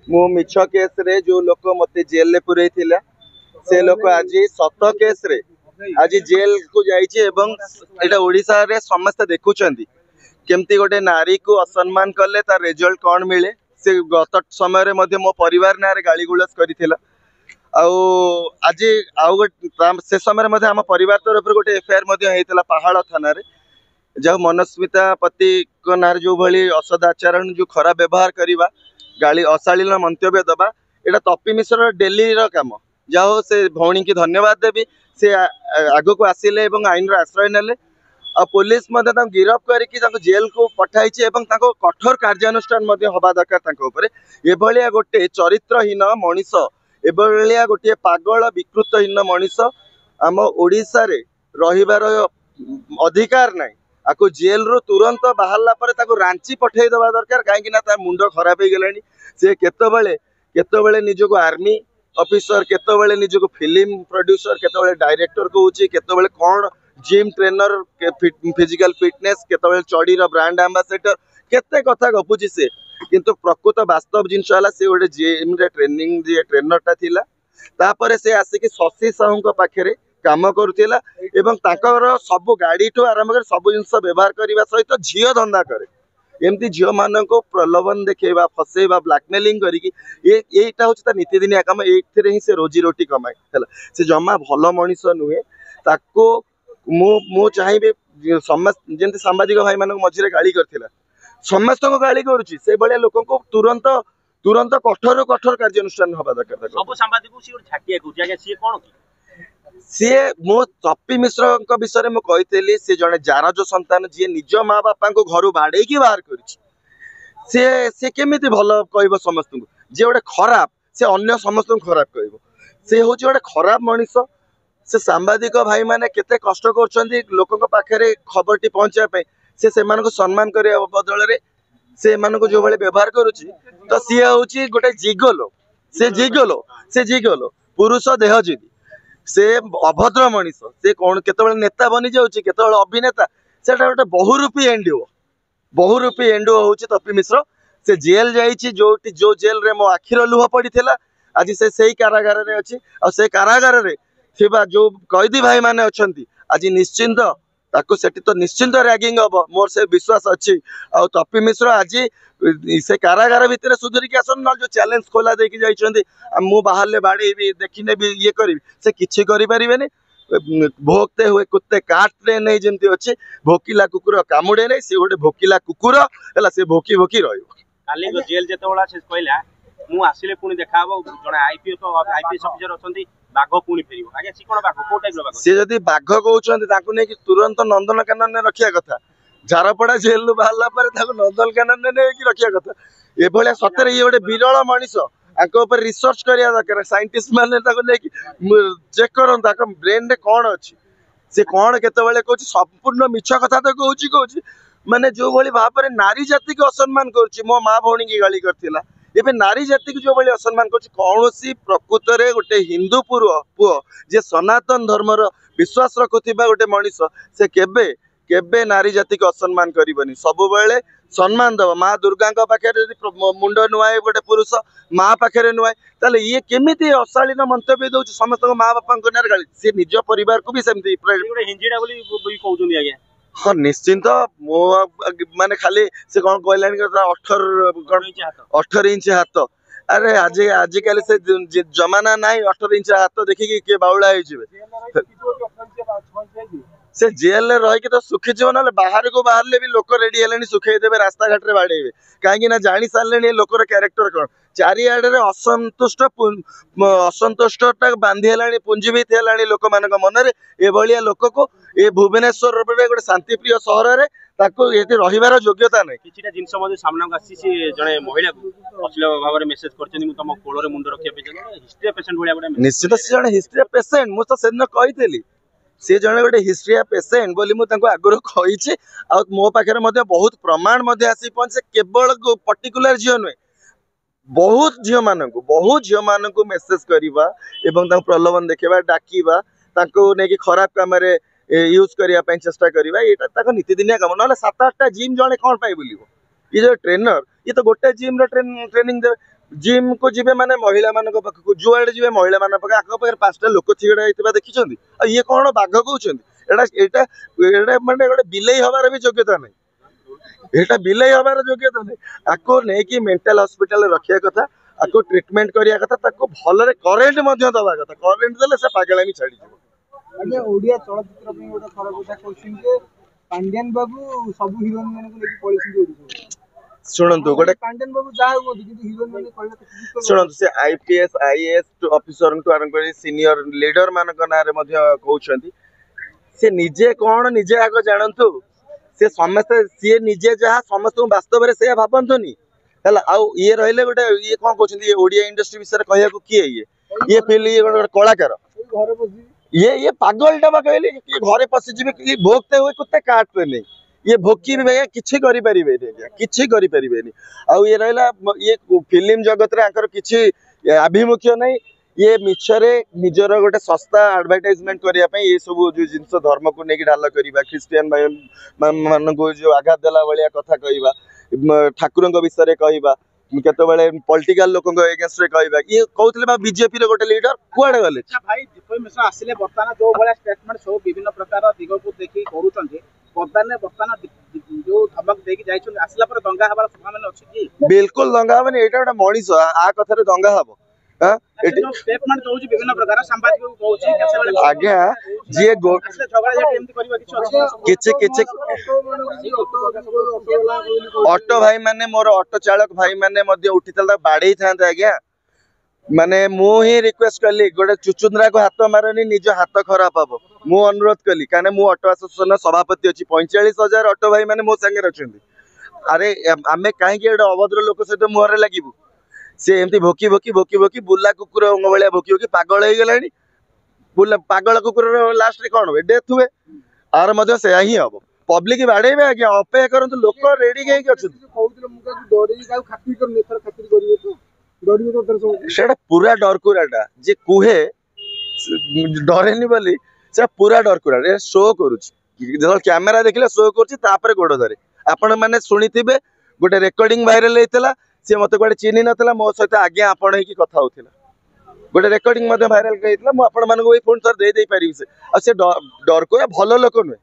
मु मिछ केस रे जो लोक मते जेल ले पुरई थिला से लोक आज सत केस रे आज जेल को जाइए एवं एटा ओडिशा रे समस्त देखुचंदी केमती गोटे नारी को असम्मान कले तार रिजल्ट कौन मिले से गत समय रे मध्य मो परिवार ना रे गाली गुलस करिथिला आज आउ से समय रे आम परिवार तरफ गोटे एफआईआर मध्य हेतिला पहाड़ थाना रे जहाँ मनस्मिता पति को नार जो भली असदाचरण जो खराब व्यवहार करवा गाली अशालीन मंतव्य दबा एटा तपी मिश्र डेली काम जाओ से भौणी की धन्यवाद देवी से आग को आसिले आईन आश्रय नेले पुलिस गिरफ करके जेल को पठाई कठोर कार्यानुष्ठान हवा दरकार एभलिया गोटे चरित्रहीन मनीष एभलिया गोटे पागल विकृतहीन मनीष आम ओडिशा रे रहिबार अधिकार नहीं आपको जेल रू तुरंत बाहरला पर ताको रांची पठेई दबा दरकार कहीं तार मुंड खराब हो गलानी से केतबेले निजको आर्मी ऑफिसर केतबेले निजको फिल्म प्रोड्यूसर केतबेले डायरेक्टर कहूची केतबेले कौन जिम ट्रेनर फिजिकल फिटनेस केतबेले चढ़ीर ब्रांड एम्बेसडर केते कथा गपुची से किंतु प्रकृत वास्तव जिनस से गोटे जिम रे ट्रेनिंग ट्रेनर टा थिला तापर से आसिक शशि साहू पाखे काम करुला एवं सब गाड़ी ठू आरंभ कर सब जिन व्यवहार करने सहित झील धंदा करे एमती झील मान प्रलोभन देखा फसैवा ब्लाकमेलिंग करटा हूँ नीतिदिनिया कम ये से रोजी रोटी कमाए है से जमा भल मनीष नुहे ताको मु चाहिए जमी सांबादिक भाई मान मझे गाड़ी करथिला समस्त को गाड़ी करुच्ची से भाया लोक को तुरंत तुरंत कठोर कठोर कार्यानुष्ठान हवा दरकार सब सांबादिक सी मो तपी मिश्र विषय में कही सी जड़े जार जो संतान जी निज माँ बापा को घर बाड़े बाहर कर केमी भल कह समस्त को जी गोटे खराब से अन्य समस्त को खराब कह से हूँ गोटे खराब मनीष से सांबादिक भाई मैंने केते कष्ट कर लोक पाखे खबर टी पहुँचापी से सम्मान करने बदल से जो भाई व्यवहार करुच्ची तो सी हूँ गोटे जिगलो से जिगलो पुरुष देहजीवी से अभद्र मनीष से कौन केतबेले नेता बनी जाउची केतबेले अभिनेता सेटा गोटे बहुरूपी एंडुओ हूँ तपी मिश्र से जेल जाइए जो जेल रे मो आखिर लुह पड़ता आज से कारागार रे अच्छी आ से कारागार रे थिबा जो कैदी भाई माने अछंती आज निश्चिंत ताको सेठी तो निश्चिंत रैगिंग हम मोर से विश्वास अच्छी आ तपी मिश्र आज से कारागार भितर सुधरिक आसन ना जो चैलेंज खोला देकी जाइछंती मु बाहर बाड़े देखने भी ये करी से किछि करि परिबेनी भोगते हुए कुत्ते काटते नहीं जमती अच्छे भोकिला कुकुर कामुड़े नहीं से गोटे भोकिला कुकुर है से भोकी भोकी रही जेल जितेबाला से कहला मु आसिले पुणी देखा जड़े आईपीएस ऑफिसर अच्छा बाघ पुणी फेर आज्ञा सी कौन बाघ कौ टाइप बाघ सी जदि बाघ कहते तुरंत नंदनकानन में रखा कथा झारपड़ा जेल बाहर पर नंदनकानन में नहीं रखा कथा ये सतरे ये गोटे विरल मनीष आपर रिसर्च करवा दरकार साइंटिस्ट मैंने चेक कर ब्रेन रे कौन अच्छी से कौन केतबेले कहूँ संपूर्ण मिछ कथा तो कहूँ माने जो भली भाव में नारी जाति को असम्मान करुच्ची मो माँ भौणी की गाली करथिला एबे नारी जाति को जो भाई असम्मान कर कौन प्रकृत रे गोटे हिंदू पुओ जे सनातन धर्मर विश्वास रखुवा गोटे मनीष से केबे केबे नारी जाति को असम्मान करबनी सब बेले सम्मान दब माँ दुर्गा पाखे मुंड नुआए गोटे पुरुष माँ पाखे नुआए ताले ये केमिति अशालीन मंतव्य दउछ समस्त माँ बापा गाली सी निज परिवार को भी सेमती हिंजीटा कहते आज्ञा हाँ निश्चिंत मो माने खाली से कौन कहलानी 18 इंच हाथ अरे आजिकल से जमाना नहीं 18 इंच हाथ देखिए किए बाउला से जेल रही तो सुखीजी ना बाहर को बाहर भी लोक रेडी है सुखेदेवे रास्ता घाट में बाड़े कहीं जानी सारे लोकर क्यारेक्टर कौन चारिआडे असंतुष्ट असंतुष्टा बांधी है पुंजीवित है लोक मान मनरे एभलिया लोक को ये भुवनेश्वर गोटे शांतिप्रिय सहर में रहिबार योग्यता नहीं किछिटा जिंस मध्ये सामना को आसी से जने महिला को अश्लील भाव में मेसेज करछनी मु तम कोल रे मुंड रखिया पे हिस्ट्री पेशेंट भलिया गोटे निश्चित से जने हिस्ट्री पेशेंट मु तो सेदिन कहितली से जने गोटे हिस्ट्री पेशेंट बोली मु तांको आगुर कहिछि आ मो पाखरे मध्ये बहुत प्रमाण मध्ये आसी पहुंचे केवल पर्टिकुलर जियो नुहे बहुत झील मान को मेसेज करवा एवं प्रलोभन देखा डाकवा नहीं खराब कम यूज करने चेष्टा करवा ये नीतिदिनिया कम ना 7-8टा जिम जड़े कौन पाई बुल ये जो ट्रेनर ये तो गोटे जिम ट्रेनिंग दे जिम को जीवे माने महिला मान पाखक जुआड़े जीवे महिला मान पाखे आख पाखे 5टा लोक छिड़ा होता देखी ये कौन बाघ कहते एटा माने गोटे बिलेई हबार भी योग्यता नहीं एटा बिलेई हबार योग्यता नहीं आपको नहीं मेंटल हॉस्पिटल रखिया कथा आपको ट्रीटमेंट करिया कथा ताको भलरे करेंट मध्य दबा कथा करेंट देले से पागलामी छाड़ी जीव आगे ओडिया चलचित्र में गोटे खराब कथा कहछिन जे पांड्यान बाबू सब हीरोइन माने को लेके पळिसिन ओडिया शुणु गोटे पांड्यान बाबू जा हो किंतु हीरोइन माने कहबा शुणु से आईपीएस आईएएस ऑफिसर टू आरंभ कर सीनियर लीडर मान नारे कहते से निजे कौन निजे आग जानतु से समस्ते सी निजे जहाँ समस्त वास्तव में से भावतुनि है आउ ये रही गोटे ये कौन कहते ओडिया इंडस्ट्री विषय कह किए ये फिल ये गोटे कलाकार घर बसी ये पागल टा कहली घरे पशिजी कि भोगते हुए कुत्ते काटते नहीं ये भोकी भी किसी करें आउ ये रहा ये फिल्म जगत रे आंकर किसी आभिमुख्य नहीं ये मिछरे निजर गोटे सस्ता एडवर्टाइजमेंट करने ये सब जो जिनस धर्म को लेकिन ढाल करवा ख्रीस्टियन मान को जो आघात देला भाया कथा कहवा ठाकुर विषय कहवा केतबेले पॉलिटिकल लोक एगेंस्ट रे कहबा ये कहउतले बीजेपी रे गोटे लीडर कुआडे गले अच्छा भाई इनफॉरमेशन आसिले बर्तमान जो भले स्टेटमेंट सब विभिन्न प्रकार दिग को देखि करूछन बर्तमान बर्तमान जो धमक देकी जाइछन आसला पर दंगा हबार संभावना अछि कि बिल्कुल दंगा हबनी एटा गोटे मनीष आ कथा रे दंगा हबो स्टेटमेंट दउछि विभिन्न प्रकार सांबादिक को कहउछि केसेबेले आज्ञा जे झगड़ा जे एमती करबा किछ किछि ऑटो भाई माने मोर ऑटो चालक भाई माने मध्य उठितल बाड़े था आज्ञा माने मु ही रिक्वेस्ट कली गोटे चुचुंद्रा को हाथ मारनी निज हाथ खराब हम मु अनुरोध कली कारण मु ऑटो एसोसिएशन सभापति अच्छी 45,000 ऑटो भाई माने मो संगे रचंदी अरे आमे काहे के अभद्र लोक सहित मुहर लागिबू से एमती भोकी भोकी भोकी भोकी बुला कुकुर भाया भोकी भोकी पागल हो गलानी बुला पागल कुकुर लास्ट रे कौन डेथ हुए आर मध्य से ही हम पब्लिक बाड़े आज्ञा अपेक्षा करंतु लोक रेडी कहीं अच्छा पूरा डरकुराटा जे कुहे डरेनी बोली से पूरा डरकुरा शो करुच्ची जो कैमेरा देखले शो कर गोड़ धरे आपण मैंने शुणी थे गोटे रेकर्डिंग भाइराल होता सी मत गोटे चिन्ह नाला मो सहित आज्ञा आपण ही कथा होता गोटे रेकर्डिंग भाइराल होता मुझे पुणी थर दे पारि से डरकुरा भल लोक नुहे।